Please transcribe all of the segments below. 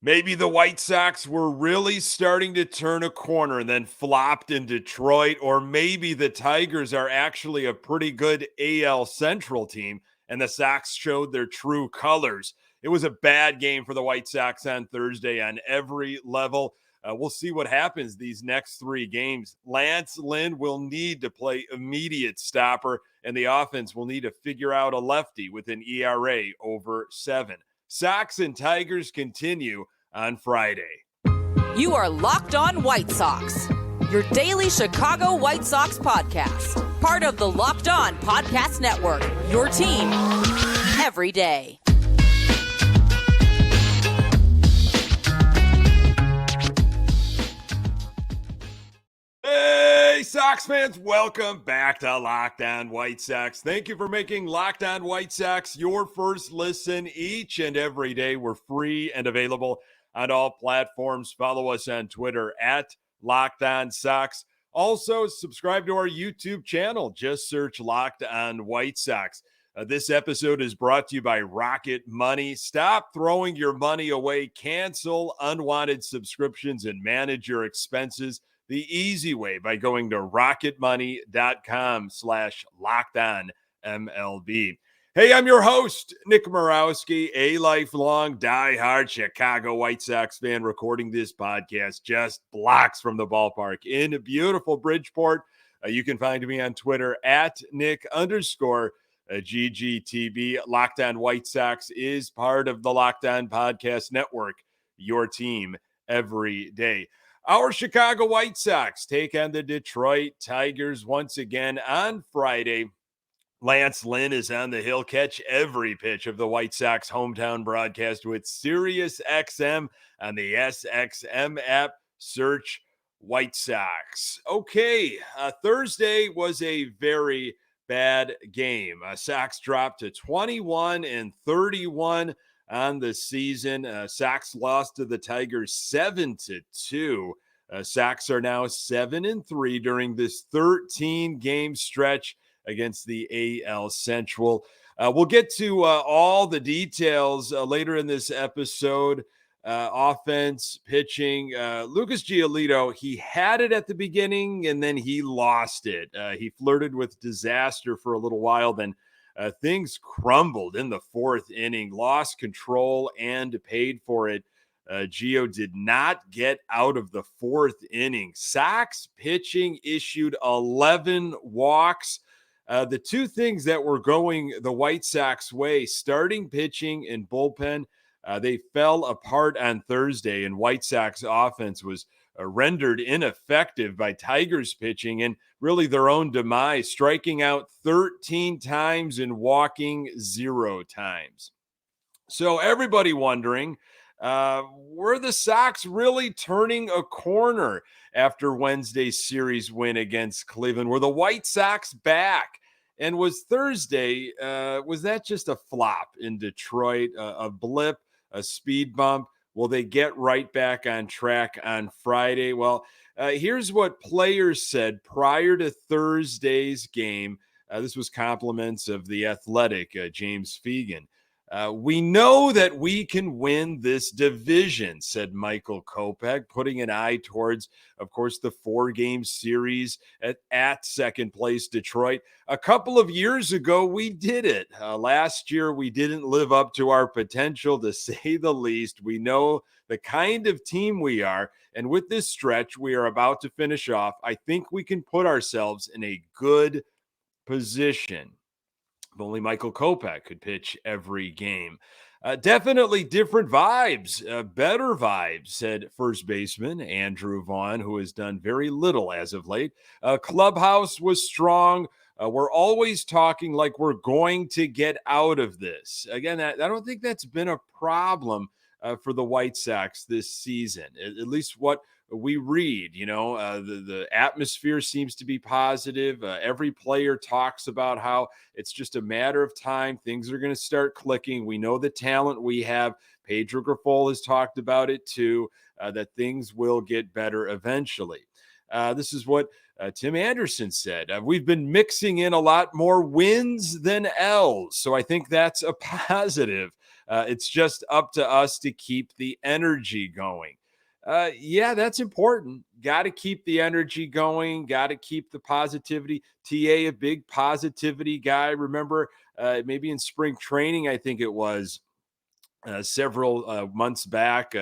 Maybe the White Sox were really starting to turn a corner and then flopped in Detroit, or maybe the Tigers are actually a pretty good AL Central team and the Sox showed their true colors. It was a bad game for the White Sox on Thursday on every level. We'll see what happens these next three games. Lance Lynn will need to play immediate stopper, and the offense will need to figure out a lefty with an ERA over 7. Sox and Tigers continue on Friday. You are Locked On White Sox, your daily Chicago White Sox podcast. Part of the Locked On Podcast Network, your team every day. Hey, Sox fans, welcome back to Locked On White Sox. Thank you for making Locked On White Sox your first listen each and every day. We're free and available on all platforms. Follow us on Twitter at Locked On Sox. Also, subscribe to our YouTube channel. Just search Locked On White Sox. This episode is brought to you by RocketMoney. Stop throwing your money away. Cancel unwanted subscriptions and manage your expenses the easy way by going to rocketmoney.com/LockedOnMLB. Hey, I'm your host, Nick Morawski, a lifelong diehard Chicago White Sox fan, recording this podcast just blocks from the ballpark in beautiful Bridgeport. You can find me on Twitter at Nick_GGTB. Locked On White Sox is part of the Locked On Podcast Network, your team every day. Our Chicago White Sox take on the Detroit Tigers once again on Friday. Lance Lynn is on the hill. Catch every pitch of the White Sox hometown broadcast with Sirius XM on the SXM app. Search White Sox. Okay, Thursday was a very bad game. Sox dropped to 21-31 on the season. Sox lost to the Tigers 7-2. Sox are now 7-3 during this 13-game stretch against the AL Central. We'll get to all the details later in this episode. Offense, pitching. Lucas Giolito, he had it at the beginning and then he lost it. He flirted with disaster for a little while, then things crumbled in the fourth inning, lost control and paid for it. Gio did not get out of the fourth inning. Sox pitching issued 11 walks. The two things that were going the White Sox way, starting pitching and bullpen, they fell apart on Thursday, and White Sox offense was rendered ineffective by Tigers pitching and really their own demise, striking out 13 times and walking 0 times. So everybody wondering, were the Sox really turning a corner after Wednesday's series win against Cleveland? Were the White Sox back? And was Thursday, was that just a flop in Detroit, a blip, a speed bump? Will they get right back on track on Friday? Well, here's what players said prior to Thursday's game. This was compliments of the Athletic, James Fegan. We know that we can win this division, said Michael Kopech, putting an eye towards, of course, the 4-game series at second place Detroit. A couple of years ago, we did it. Last year, we didn't live up to our potential, to say the least. We know the kind of team we are. And with this stretch we are about to finish off, I think we can put ourselves in a good position. If only Michael Kopech could pitch every game. Definitely different vibes, better vibes, said first baseman Andrew Vaughn, who has done very little as of late. Clubhouse was strong. We're always talking like we're going to get out of this. Again, I don't think that's been a problem for the White Sox this season, at least what we read. The atmosphere seems to be positive. Every player talks about how it's just a matter of time. Things are going to start clicking. We know the talent we have. Pedro Grifol has talked about it too, that things will get better eventually. This is what Tim Anderson said. We've been mixing in a lot more wins than L's, so I think that's a positive. It's just up to us to keep the energy going. Yeah, that's important. Got to keep the energy going. Got to keep the positivity. TA, a big positivity guy. Remember, maybe in spring training, I think it was several months back.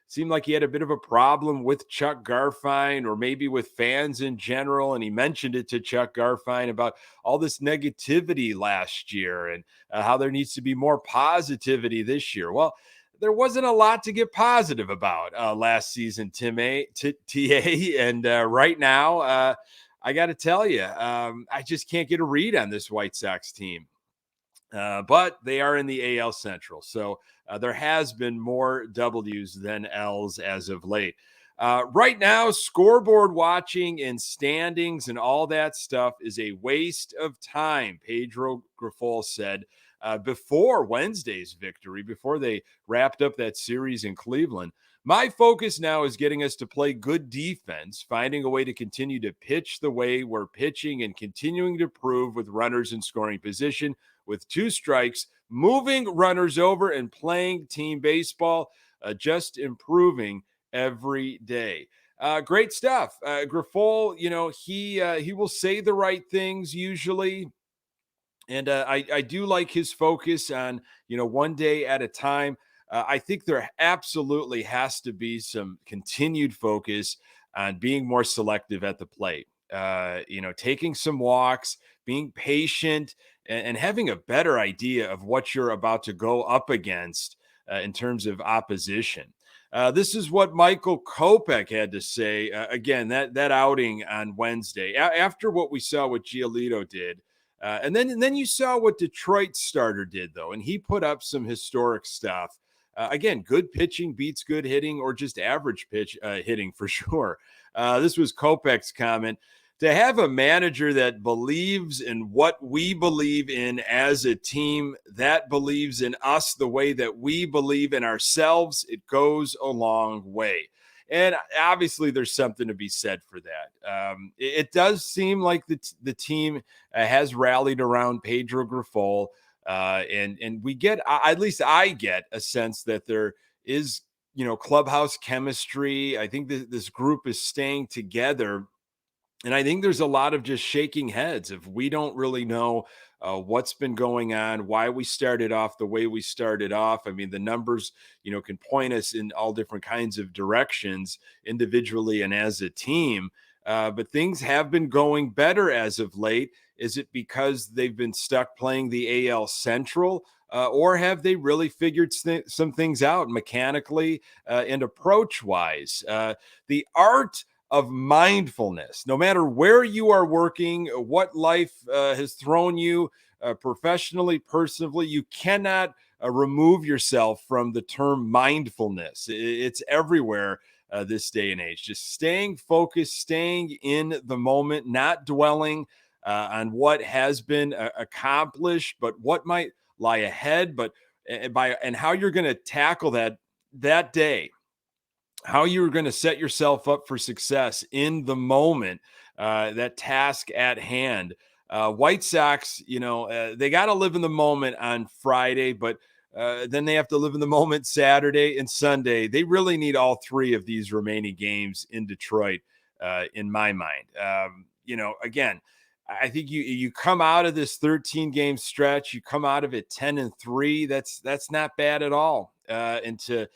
Seemed like he had a bit of a problem with Chuck Garfien or maybe with fans in general. And he mentioned it to Chuck Garfien about all this negativity last year and how there needs to be more positivity this year. Well, there wasn't a lot to get positive about last season, TA. And right now, I got to tell you, I just can't get a read on this White Sox team. But they are in the AL Central. So there has been more W's than L's as of late. Right now, scoreboard watching and standings and all that stuff is a waste of time, Pedro Grifol said before Wednesday's victory, before they wrapped up that series in Cleveland. My focus now is getting us to play good defense, finding a way to continue to pitch the way we're pitching and continuing to prove with runners in scoring position with 2 strikes, moving runners over and playing team baseball, just improving every day. Great stuff. Grifol, he will say the right things usually. And I do like his focus on, one day at a time. I think there absolutely has to be some continued focus on being more selective at the plate. Taking some walks, being patient, and having a better idea of what you're about to go up against in terms of opposition. This is what Michael Kopech had to say. Again, that outing on Wednesday, after what we saw what Giolito did. And then you saw what Detroit starter did, though, and he put up some historic stuff. Again, good pitching beats good hitting, or just average pitch hitting for sure. This was Kopech's comment. To have a manager that believes in what we believe in as a team, that believes in us the way that we believe in ourselves, it goes a long way. And obviously, there's something to be said for that. It does seem like the team has rallied around Pedro Grifol, and we get, at least I get, a sense that there is, clubhouse chemistry. I think this group is staying together. And I think there's a lot of just shaking heads if we don't really know what's been going on, why we started off the way we started off. I mean, the numbers, can point us in all different kinds of directions individually and as a team. But things have been going better as of late. Is it because they've been stuck playing the AL Central? Or have they really figured some things out mechanically and approach-wise? The art of mindfulness, no matter where you are working, what life has thrown you professionally, personally, you cannot remove yourself from the term mindfulness. It's everywhere this day and age. Just staying focused, staying in the moment, not dwelling on what has been accomplished, but what might lie ahead, but and how you're going to tackle that day. How you're going to set yourself up for success in the moment, that task at hand. White Sox, they got to live in the moment on Friday, but then they have to live in the moment Saturday and Sunday. They really need all 3 of these remaining games in Detroit, in my mind. Again, I think you come out of this 13-game stretch, you come out of it 10-3. That's not bad at all. And to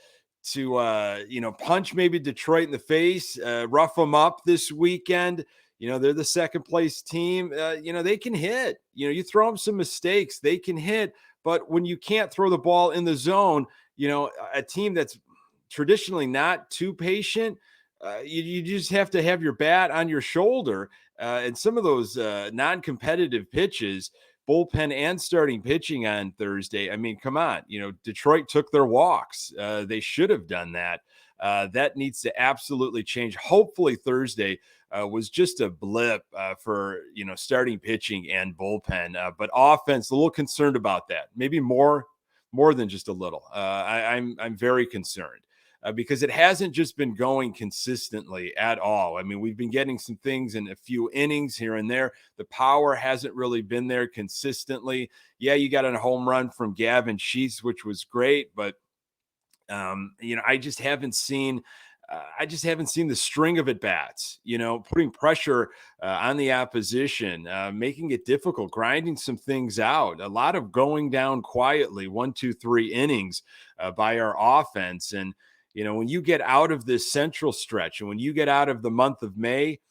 punch maybe Detroit in the face, rough them up this weekend. They're the second place team. They can hit. You throw them some mistakes, they can hit. But when you can't throw the ball in the zone, a team that's traditionally not too patient, you just have to have your bat on your shoulder. And some of those non-competitive pitches, bullpen and starting pitching on Thursday. I mean, come on, Detroit took their walks. They should have done that. That needs to absolutely change. Hopefully Thursday was just a blip for, starting pitching and bullpen, but offense, a little concerned about that. Maybe more than just a little. I'm very concerned. because it hasn't just been going consistently at all. I mean, we've been getting some things in a few innings here and there. The power hasn't really been there consistently. Yeah, you got a home run from Gavin Sheets, which was great, but I just haven't seen. The string of at bats, putting pressure on the opposition, making it difficult, grinding some things out, a lot of going down quietly, 1, 2, 3 innings by our offense. And, when you get out of this central stretch and when you get out of the month of May,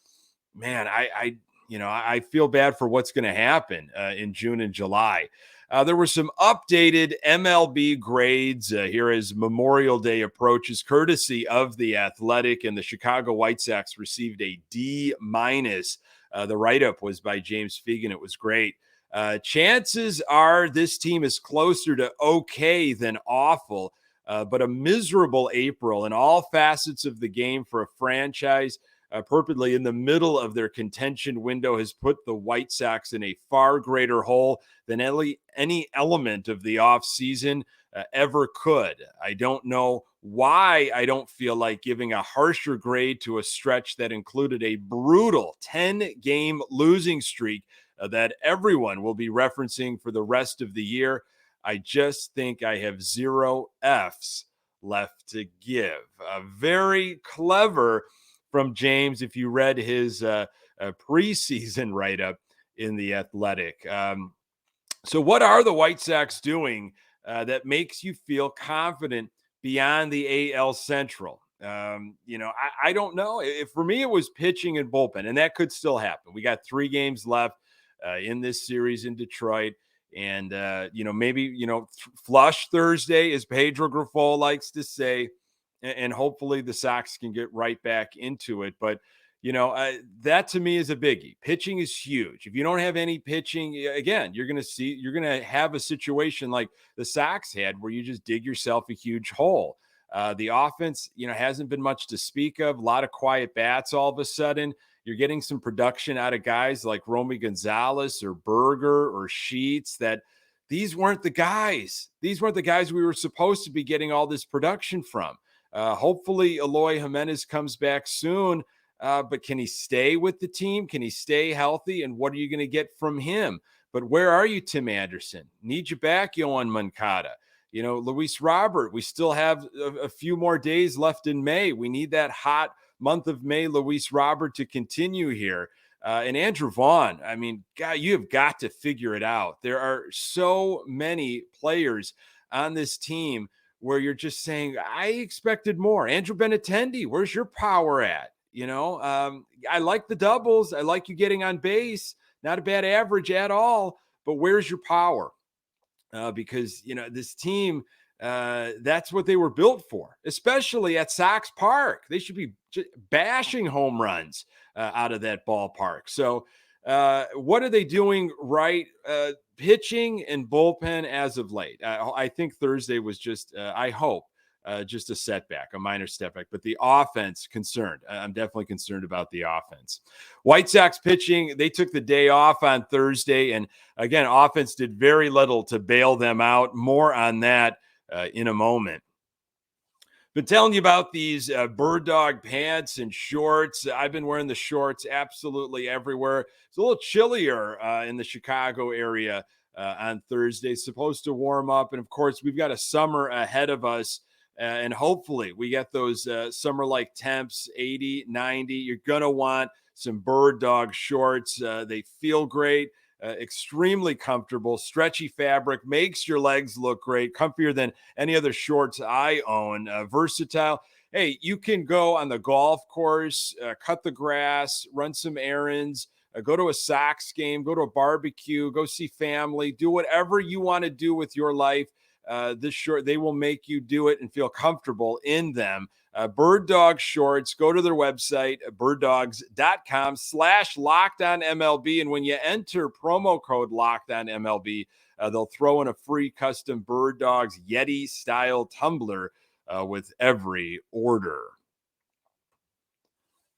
man, I feel bad for what's going to happen in June and July. There were some updated MLB grades here as Memorial Day approaches, courtesy of The Athletic, and the Chicago White Sox received a D-. The write-up was by James Fegan. It was great. Chances are this team is closer to okay than awful, but a miserable April in all facets of the game for a franchise purportedly in the middle of their contention window has put the White Sox in a far greater hole than any element of the offseason ever could. I don't know why I don't feel like giving a harsher grade to a stretch that included a brutal 10-game losing streak that everyone will be referencing for the rest of the year. I just think I have 0 Fs left to give. Very clever from James, if you read his preseason write-up in The Athletic. So what are the White Sox doing that makes you feel confident beyond the AL Central? I don't know. For me, it was pitching and bullpen, and that could still happen. We got 3 games left in this series in Detroit. And, maybe, flush Thursday, as Pedro Grifol likes to say, and hopefully the Sox can get right back into it. But, that to me is a biggie. Pitching is huge. If you don't have any pitching, again, you're going to have a situation like the Sox had where you just dig yourself a huge hole. The offense, hasn't been much to speak of. A lot of quiet bats all of a sudden. You're getting some production out of guys like Romy Gonzalez or Berger or Sheets that these weren't the guys. These weren't the guys we were supposed to be getting all this production from. Hopefully Eloy Jimenez comes back soon, but can he stay with the team? Can he stay healthy? And what are you going to get from him? But where are you, Tim Anderson? Need you back, Yohan Moncada. Luis Robert, we still have a few more days left in May. We need that hot month of May, Luis Robert, to continue here. And Andrew Vaughn, I mean, God, you have got to figure it out. There are so many players on this team where you're just saying, I expected more. Andrew Benintendi, where's your power at? I like the doubles. I like you getting on base. Not a bad average at all, but where's your power? Because, this team, that's what they were built for, especially at Sox Park. They should be bashing home runs out of that ballpark. So what are they doing right? Pitching and bullpen as of late. I think Thursday was just, I hope, just a setback, a minor setback. But the offense, concerned. I'm definitely concerned about the offense. White Sox pitching, they took the day off on Thursday. And again, offense did very little to bail them out. More on that in a moment. Been telling you about these bird dog pants and shorts. I've been wearing the shorts absolutely everywhere. It's a little chillier in the Chicago area on Thursday. It's supposed to warm up. And of course, we've got a summer ahead of us. And hopefully we get those summer-like temps, 80, 90. You're going to want some bird dog shorts. They feel great. Extremely comfortable, stretchy fabric, makes your legs look great, comfier than any other shorts I own, versatile. Hey, you can go on the golf course, cut the grass, run some errands, go to a Sox game, go to a barbecue, go see family, do whatever you want to do with your life. This short, they will make you do it and feel comfortable in them. Bird Dog shorts, go to their website, birddogs.com/LockedOnMLB. And when you enter promo code LockedOnMLB, they'll throw in a free custom Bird Dogs Yeti style tumbler with every order.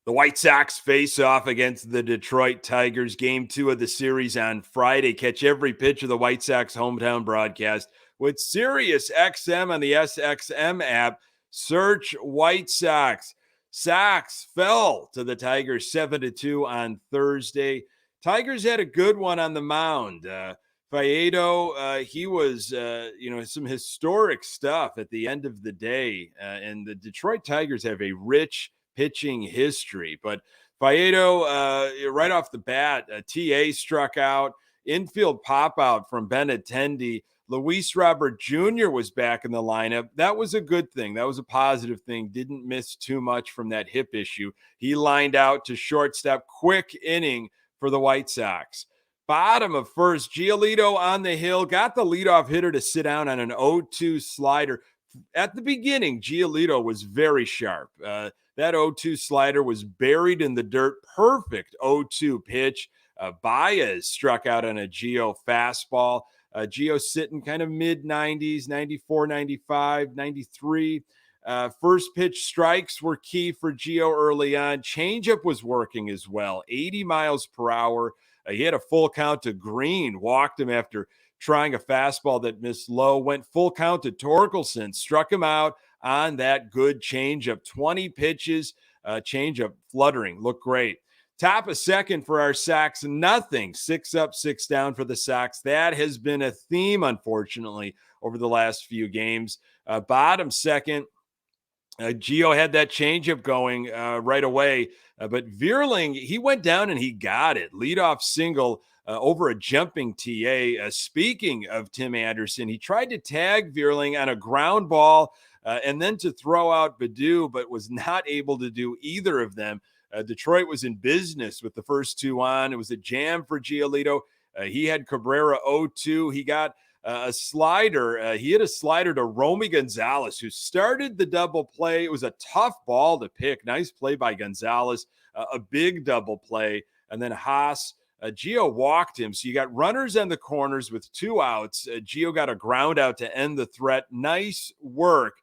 The White Sox face off against the Detroit Tigers. Game 2 of the series on Friday. Catch every pitch of the White Sox hometown broadcast with Sirius XM on the SXM app. Search White Sox. Sox fell to the Tigers 7-2 on Thursday. Tigers had a good one on the mound. Faedo, he was, some historic stuff at the end of the day. And the Detroit Tigers have a rich pitching history. But Faedo, right off the bat, TA struck out. Infield pop out from Benintendi. Luis Robert Jr. was back in the lineup. That was a good thing. That was a positive thing. Didn't miss too much from that hip issue. He lined out to shortstop. Quick inning for the White Sox. Bottom of first, Giolito on the hill. Got the leadoff hitter to sit down on an 0-2 slider. At the beginning, Giolito was very sharp. That 0-2 slider was buried in the dirt. Perfect 0-2 pitch. Baez struck out on a Gio fastball. Gio sitting kind of mid-90s, 94, 95, 93. First pitch strikes were key for Gio early on. Changeup was working as well, 80 miles per hour. He had a full count to Green, walked him after trying a fastball that missed low, went full count to Torkelson, struck him out on that good changeup. 20 pitches, changeup fluttering, looked great. Top of second for our Sox, nothing. 6 up, 6 down for the Sox. That has been a theme, unfortunately, over the last few games. Bottom second, Gio had that changeup going right away. But Vierling, he went down and he got it. Leadoff single over a jumping TA. Speaking of Tim Anderson, he tried to tag Vierling on a ground ball and then to throw out Baddoo, but was not able to do either of them. Detroit was in business with the first two on. It was a jam for Giolito. He had Cabrera 0-2. He got a slider. He hit a slider to Romy Gonzalez, who started the double play. It was a tough ball to pick. Nice play by Gonzalez. A big double play. And then Haas, Gio walked him. So you got runners on the corners with 2 outs. Gio got a ground out to end the threat. Nice work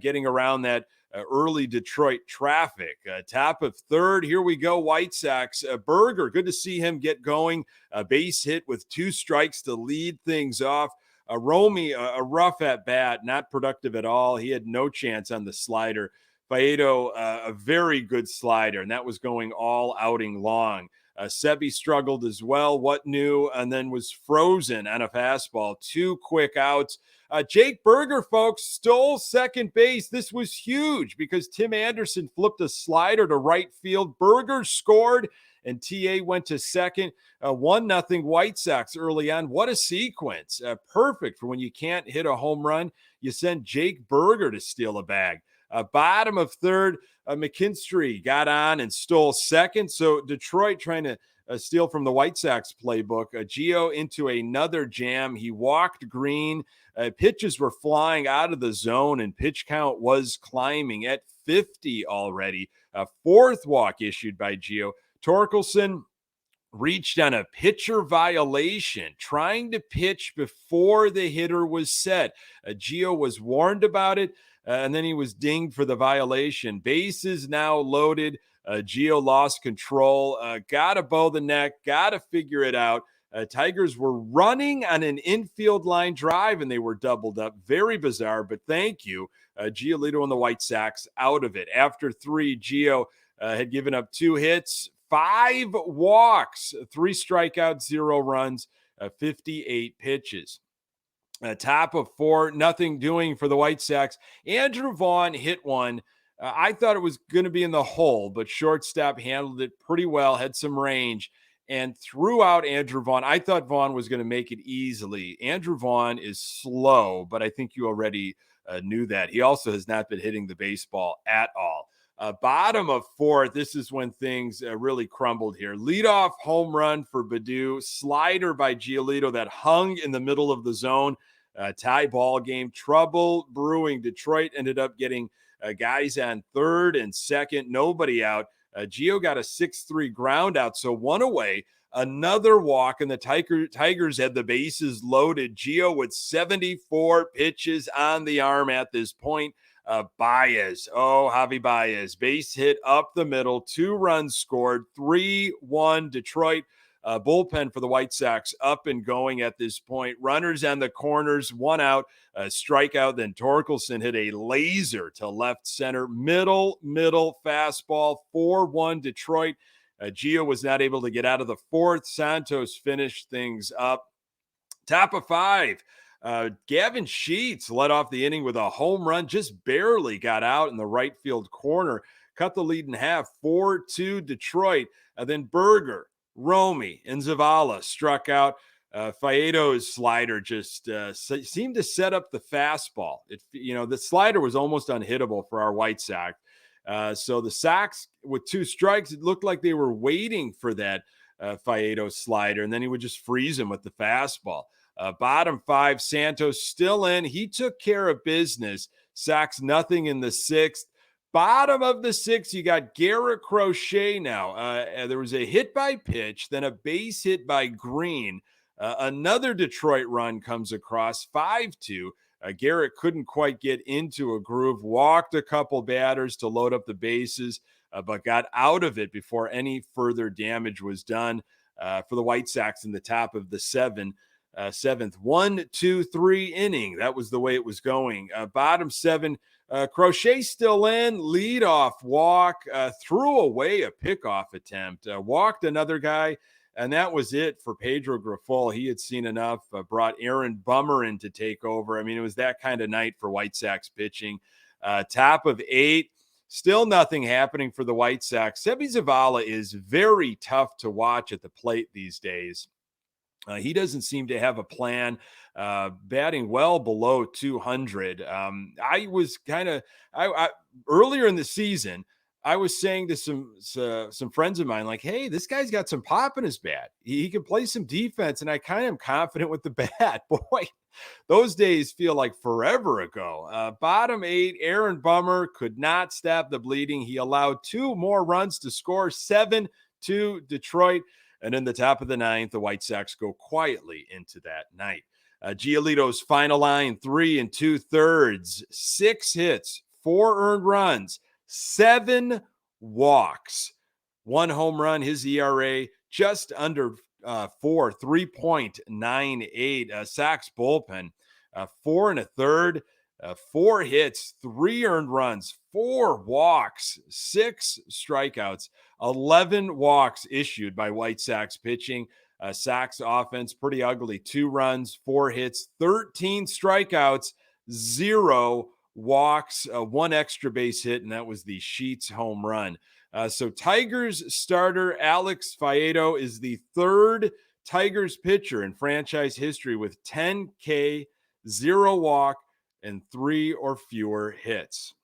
getting around that early Detroit traffic. Top of third, here we go, White Sox. Berger, good to see him get going. A base hit with 2 strikes to lead things off. Romy, a rough at bat, not productive at all. He had no chance on the slider. Faedo, a very good slider, and that was going all outing long. Sebi struggled as well. What new? And then was frozen on a fastball. 2 quick outs. Jake Berger, folks, stole second base. This was huge because Tim Anderson flipped a slider to right field. Berger scored, and TA went to second. 1-0 White Sox early on. What a sequence. Perfect for when you can't hit a home run. You send Jake Berger to steal a bag. Bottom of third, McKinstry got on and stole second. So Detroit trying to steal from the White Sox playbook. Gio into another jam. He walked Green. Pitches were flying out of the zone, and pitch count was climbing at 50 already. A 4th walk issued by Gio. Torkelson reached on a pitcher violation, trying to pitch before the hitter was set. Gio was warned about it, and then he was dinged for the violation. Bases now loaded. Gio lost control. Got to bow the neck. Got to figure it out. Tigers were running on an infield line drive, and they were doubled up. Very bizarre, but thank you. Giolito and the White Sox out of it. After 3, Gio had given up 2 hits, 5 walks, 3 strikeouts, 0 runs, 58 pitches. Top of 4, nothing doing for the White Sox. Andrew Vaughn hit one. I thought it was going to be in the hole, but shortstop handled it pretty well, had some range, and threw out Andrew Vaughn. I thought Vaughn was going to make it easily. Andrew Vaughn is slow, but I think you already knew that. He also has not been hitting the baseball at all. Bottom of 4th, this is when things really crumbled here. Leadoff home run for Baddoo. Slider by Giolito that hung in the middle of the zone. Tie ball game. Trouble brewing. Detroit ended up getting guys on 3rd and 2nd. Nobody out. Gio got a 6-3 ground out, so 1 away. Another walk, and the Tigers had the bases loaded. Gio with 74 pitches on the arm at this point. Baez, Javi Baez, base hit up the middle, 2 runs scored, 3-1 Detroit. Bullpen for the White Sox up and going at this point. Runners on the corners, 1 out, strikeout. Then Torkelson hit a laser to left center. Middle fastball, 4-1 Detroit. Gio was not able to get out of the fourth. Santos finished things up. Top of 5. Gavin Sheets led off the inning with a home run, just barely got out in the right field corner, cut the lead in half, 4-2 Detroit. Then Berger, Romy, and Zavala struck out. Faedo's slider just seemed to set up the fastball. The slider was almost unhittable for our White Sox. So the Sox, with 2 strikes, it looked like they were waiting for that Faedo slider, and then he would just freeze him with the fastball. Bottom 5, Santos still in. He took care of business. Sox nothing in the 6th. Bottom of the 6th, you got Garrett Crochet now. There was a hit by pitch, then a base hit by Green. Another Detroit run comes across, 5-2. Garrett couldn't quite get into a groove, walked a couple batters to load up the bases, but got out of it before any further damage was done for the White Sox in the top of the 7th. 1, 2, 3 inning. That was the way it was going. Bottom 7, Crochet still in, leadoff walk, threw away a pickoff attempt, walked another guy, and that was it for Pedro Grifol. He had seen enough, brought Aaron Bummer in to take over. I mean, it was that kind of night for White Sox pitching. Top of 8, still nothing happening for the White Sox. Seby Zavala is very tough to watch at the plate these days. He doesn't seem to have a plan, batting well below 200. I was earlier in the season, I was saying to some friends of mine, like, hey, this guy's got some pop in his bat. He can play some defense, and I kind of am confident with the bat. Boy, those days feel like forever ago. Bottom 8, Aaron Bummer could not stop the bleeding. He allowed 2 more runs to score, 7-2 Detroit. And in the top of the 9th, the White Sox go quietly into that night. Giolito's final line, 3 2/3, 6 hits, 4 earned runs, 7 walks, 1 home run. His ERA just under 4, 3.98. Sox bullpen, 4 1/3, 4 hits, 3 earned runs, 4 walks, 6 strikeouts, 11 walks issued by White Sox pitching. Sox offense, pretty ugly. 2 runs, 4 hits, 13 strikeouts, 0 walks, 1 extra base hit, and that was the Sheets home run. So Tigers starter Alex Faedo is the 3rd Tigers pitcher in franchise history with 10 K, 0 walk, and 3 or fewer hits.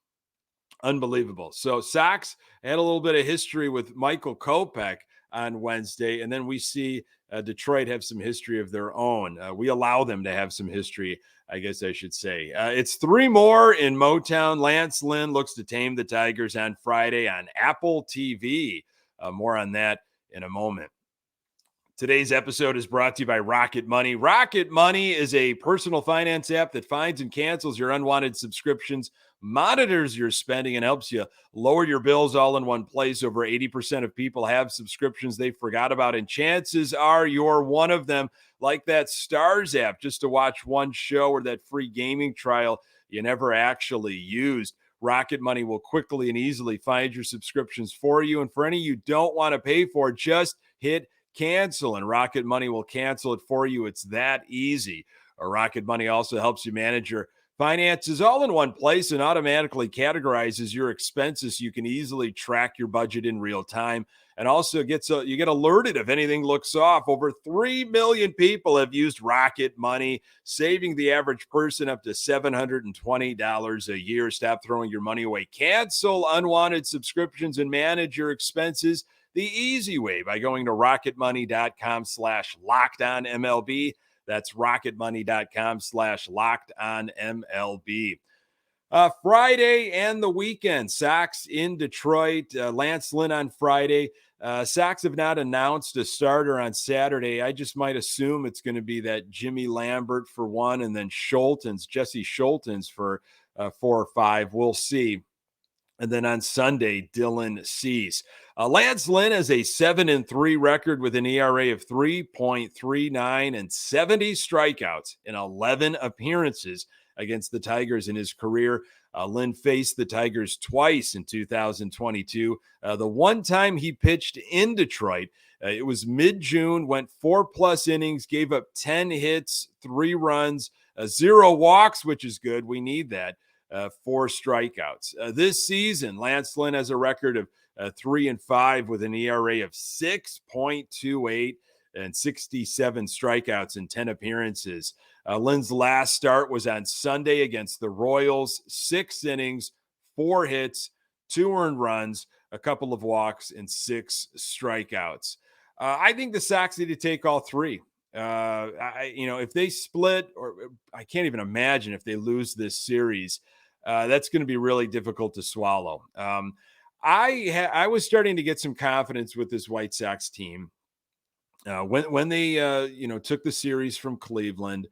Unbelievable. So Sox had a little bit of history with Michael Kopech on Wednesday, and then we see Detroit have some history of their own. We allow them to have some history, I guess I should say. It's 3 more in Motown. Lance Lynn looks to tame the Tigers on Friday on Apple TV. More on that in a moment. Today's episode is brought to you by RocketMoney. RocketMoney is a personal finance app that finds and cancels your unwanted subscriptions, monitors your spending, and helps you lower your bills all in one place. Over 80% of people have subscriptions they forgot about, and chances are you're one of them. Like that Stars app, just to watch one show, or that free gaming trial you never actually used. RocketMoney will quickly and easily find your subscriptions for you, and for any you don't want to pay for, just hit cancel, and RocketMoney will cancel it for you. It's that easy. RocketMoney also helps you manage your finances all in one place and automatically categorizes your expenses so you can easily track your budget in real time, and also you get alerted if anything looks off. Over 3 million people have used RocketMoney, saving the average person up to $720 a year. Stop throwing your money away. Cancel unwanted subscriptions and manage your expenses the easy way by going to rocketmoney.com/lockedonmlb. That's rocketmoney.com/lockedonmlb. Friday and the weekend, Sox in Detroit. Lance Lynn on Friday. Sox have not announced a starter on Saturday. I just might assume it's going to be that Jimmy Lambert for 1, and then Jesse Schultens for 4 or 5. We'll see. And then on Sunday, Dylan Cease. Lance Lynn has a 7-3 record with an ERA of 3.39 and 70 strikeouts in 11 appearances against the Tigers in his career. Lynn faced the Tigers twice in 2022. The one time he pitched in Detroit, it was mid-June, went 4+ innings, gave up 10 hits, 3 runs, 0 walks, which is good. We need that. 4 strikeouts. This season, Lance Lynn has a record of 3-5 with an ERA of 6.28 and 67 strikeouts in 10 appearances. Lynn's last start was on Sunday against the Royals. 6 innings, 4 hits, 2 earned runs, a couple of walks, and 6 strikeouts. I think the Sox need to take all 3. If they split, or I can't even imagine if they lose this series, that's going to be really difficult to swallow. I was starting to get some confidence with this White Sox team when they took the series from Cleveland,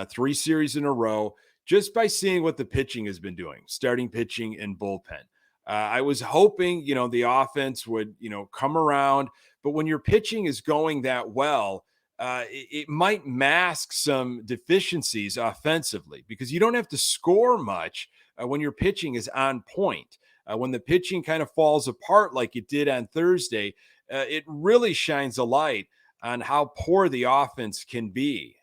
3 series in a row, just by seeing what the pitching has been doing, starting pitching and bullpen. I was hoping the offense would come around, but when your pitching is going that well, it might mask some deficiencies offensively, because you don't have to score much when your pitching is on point. When the pitching kind of falls apart like it did on Thursday, it really shines a light on how poor the offense can be.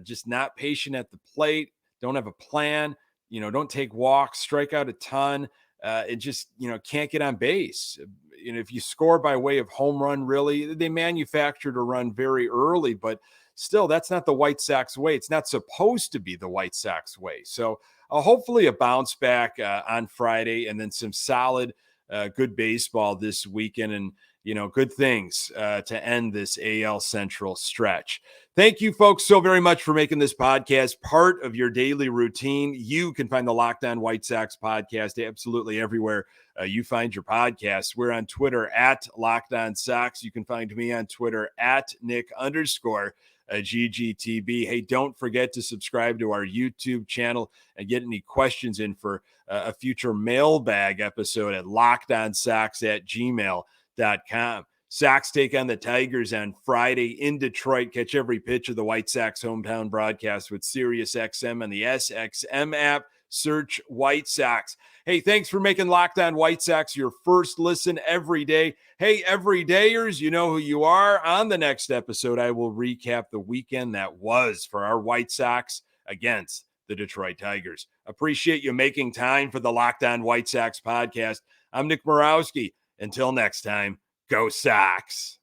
Just not patient at the plate, don't have a plan, don't take walks, strike out a ton. It just, can't get on base. If you score by way of home run, really, they manufactured a run very early, but still, that's not the White Sox way. It's not supposed to be the White Sox way. So hopefully a bounce back on Friday, and then some solid, good baseball this weekend, and good things to end this AL Central stretch. Thank you, folks, so very much for making this podcast part of your daily routine. You can find the Locked On White Sox podcast absolutely everywhere you find your podcasts. We're on Twitter at Locked On Sox. You can find me on Twitter at Nick_GGTB. Hey, don't forget to subscribe to our YouTube channel and get any questions in for a future mailbag episode at lockedonsox@gmail.com. Sox take on the Tigers on Friday in Detroit. Catch every pitch of the White Sox hometown broadcast with SiriusXM and the SXM app. Search White Sox. Hey, thanks for making Locked On White Sox your first listen every day. Hey, everydayers, you know who you are. On the next episode, I will recap the weekend that was for our White Sox against the Detroit Tigers. Appreciate you making time for the Locked On White Sox podcast. I'm Nick Morawski. Until next time, go Sox.